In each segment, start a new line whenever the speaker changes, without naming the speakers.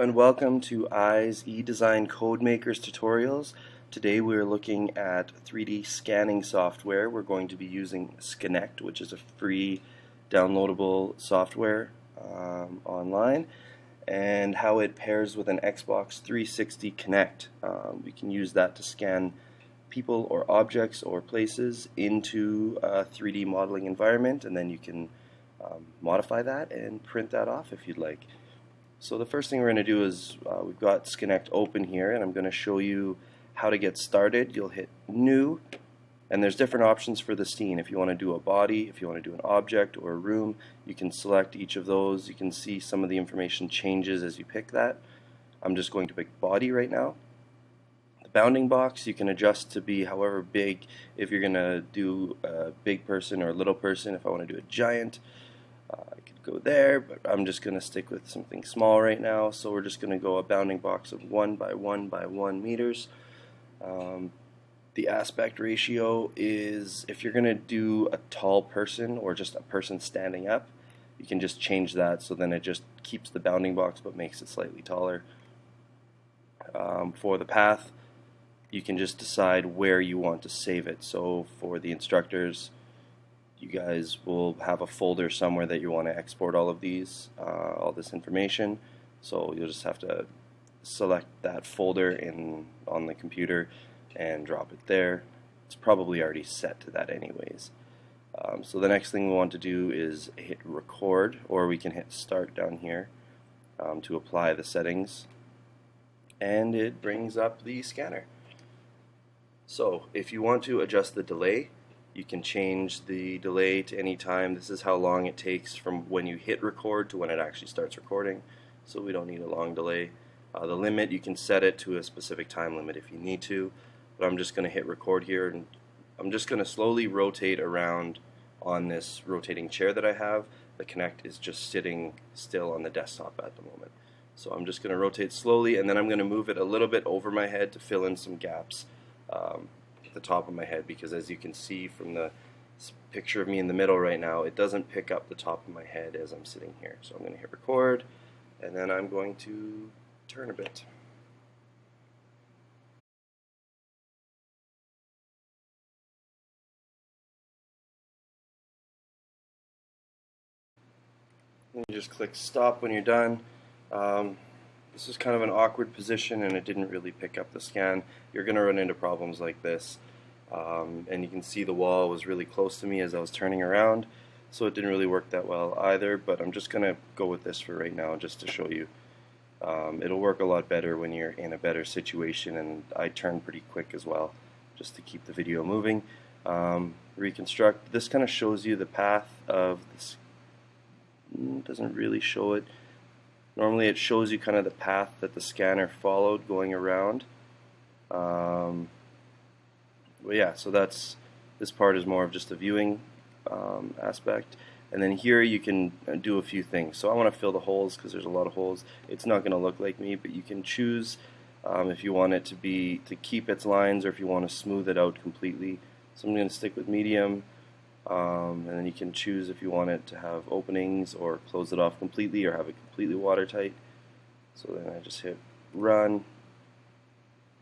and welcome to I's eDesign Codemakers tutorials. Today we're looking at 3D scanning software. We're going to be using Skanect, which is a free downloadable software online, and how it pairs with an Xbox 360 Kinect. We can use that to scan people or objects or places into a 3D modeling environment, and then you can modify that and print that off if you'd like. So the first thing we're going to do is we've got Skanect open here, and I'm going to show you how to get started. You'll hit New, and there's different options for the scene. If you want to do a body, if you want to do an object or a room, you can select each of those. You can see some of the information changes as you pick that. I'm just going to pick body right now. The bounding box you can adjust to be however big. If you're going to do a big person or a little person, if I want to do a giant, I could go there, but I'm just going to stick with something small right now. So we're just going to go a bounding box of 1 by 1 by 1 meters. The aspect ratio is, if you're going to do a tall person or just a person standing up, you can just change that, so then it just keeps the bounding box but makes it slightly taller. For the path, you can just decide where you want to save it. So for the instructors, you guys will have a folder somewhere that you want to export all of these, all this information. So you'll just have to select that folder on the computer and drop it there. It's probably already set to that anyways. So the next thing we want to do is hit record, or we can hit start down here to apply the settings, and it brings up the scanner. So if you want to adjust the delay, you can change the delay to any time. This is how long it takes from when you hit record to when it actually starts recording, so we don't need a long delay. The limit, you can set it to a specific time limit if you need to, but I'm just going to hit record here, and I'm just going to slowly rotate around on this rotating chair that I have. The Kinect is just sitting still on the desktop at the moment. So I'm just going to rotate slowly, and then I'm going to move it a little bit over my head to fill in some gaps at the top of my head, because as you can see from the picture of me in the middle right now, it doesn't pick up the top of my head as I'm sitting here. So I'm going to hit record, and then I'm going to turn a bit. And you just click stop when you're done. This is kind of an awkward position, and it didn't really pick up the scan. You're going to run into problems like this. And you can see the wall was really close to me as I was turning around, so it didn't really work that well either, but I'm just going to go with this for right now just to show you. It'll work a lot better when you're in a better situation, and I turn pretty quick as well, just to keep the video moving. Reconstruct. This kind of shows you the path of this. Doesn't really show it. Normally it shows you kind of the path that the scanner followed going around. But yeah, so this part is more of just a viewing aspect. And then here you can do a few things. So I want to fill the holes because there's a lot of holes. It's not going to look like me, but you can choose if you want it to keep its lines, or if you want to smooth it out completely. So I'm going to stick with medium. And then you can choose if you want it to have openings or close it off completely or have it completely watertight. So then I just hit run,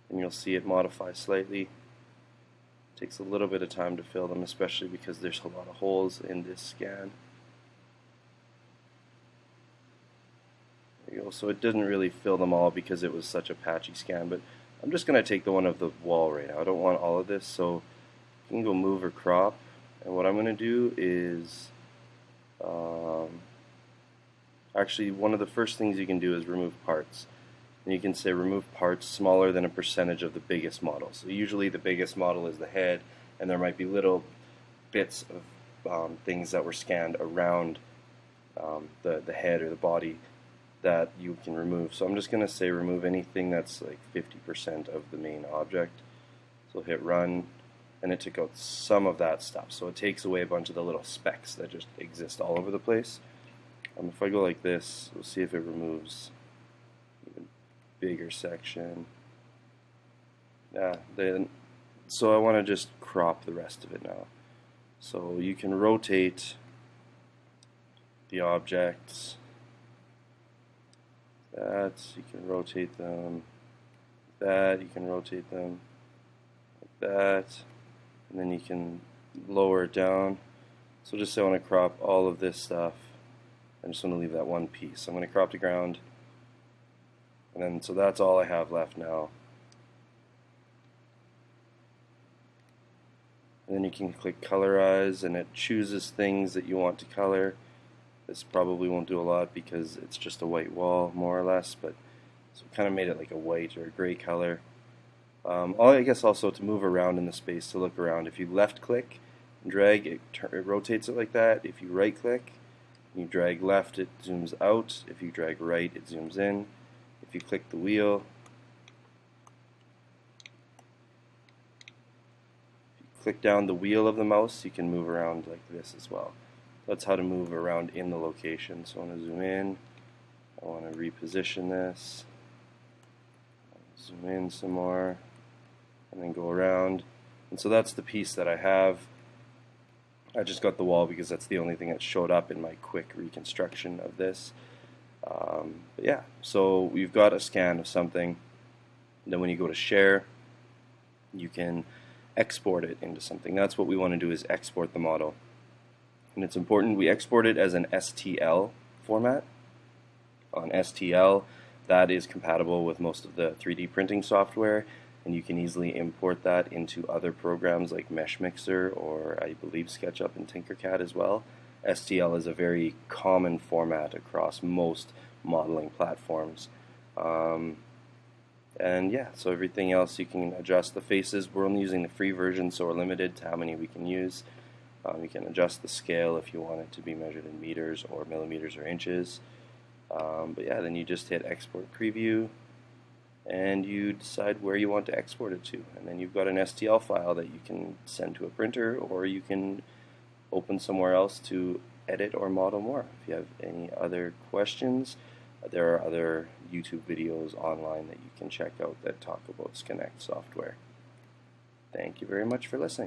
and you'll see it modify slightly. It takes a little bit of time to fill them, especially because there's a lot of holes in this scan. There you go. So it didn't really fill them all because it was such a patchy scan, but I'm just going to take the one of the wall right now. I don't want all of this, so you can go move or crop. And what I'm going to do is, actually one of the first things you can do is remove parts. And you can say remove parts smaller than a percentage of the biggest model. So usually the biggest model is the head, and there might be little bits of things that were scanned around the head or the body that you can remove. So I'm just going to say remove anything that's like 50% of the main object. So hit run, and it took out some of that stuff. So it takes away a bunch of the little specks that just exist all over the place. If I go like this, we'll see if it removes even bigger section. So I want to just crop the rest of it now. So you can rotate the objects that. You can rotate them like that. You can rotate them like that. And then you can lower it down. So just say I want to crop all of this stuff. I just want to leave that one piece. So I'm going to crop to ground. And then, so that's all I have left now. And then you can click colorize, and it chooses things that you want to color. This probably won't do a lot because it's just a white wall, more or less, but so it kind of made it like a white or a gray color. I guess also to move around in the space, to look around. If you left click and drag, it rotates it like that. If you right click, you drag left, it zooms out. If you drag right, it zooms in. If you click the wheel, if you click down the wheel of the mouse, you can move around like this as well. That's how to move around in the location. So I want to zoom in. I want to reposition this. Zoom in some more, and then go around. And so that's the piece that I have. I just got the wall because that's the only thing that showed up in my quick reconstruction of this. But yeah, so we've got a scan of something. Then when you go to share, you can export it into something. That's what we want to do, is export the model. And it's important we export it as an STL format. On STL, that is compatible with most of the 3D printing software, and you can easily import that into other programs like Mesh Mixer, or I believe SketchUp and Tinkercad as well. STL is a very common format across most modeling platforms. And yeah, so everything else you can adjust. The faces, we're only using the free version, so we're limited to how many we can use. You can adjust the scale if you want it to be measured in meters or millimeters or inches. But yeah, then you just hit export preview, and you decide where you want to export it to. And then you've got an STL file that you can send to a printer, or you can open somewhere else to edit or model more. If you have any other questions, there are other YouTube videos online that you can check out that talk about Skanect software. Thank you very much for listening.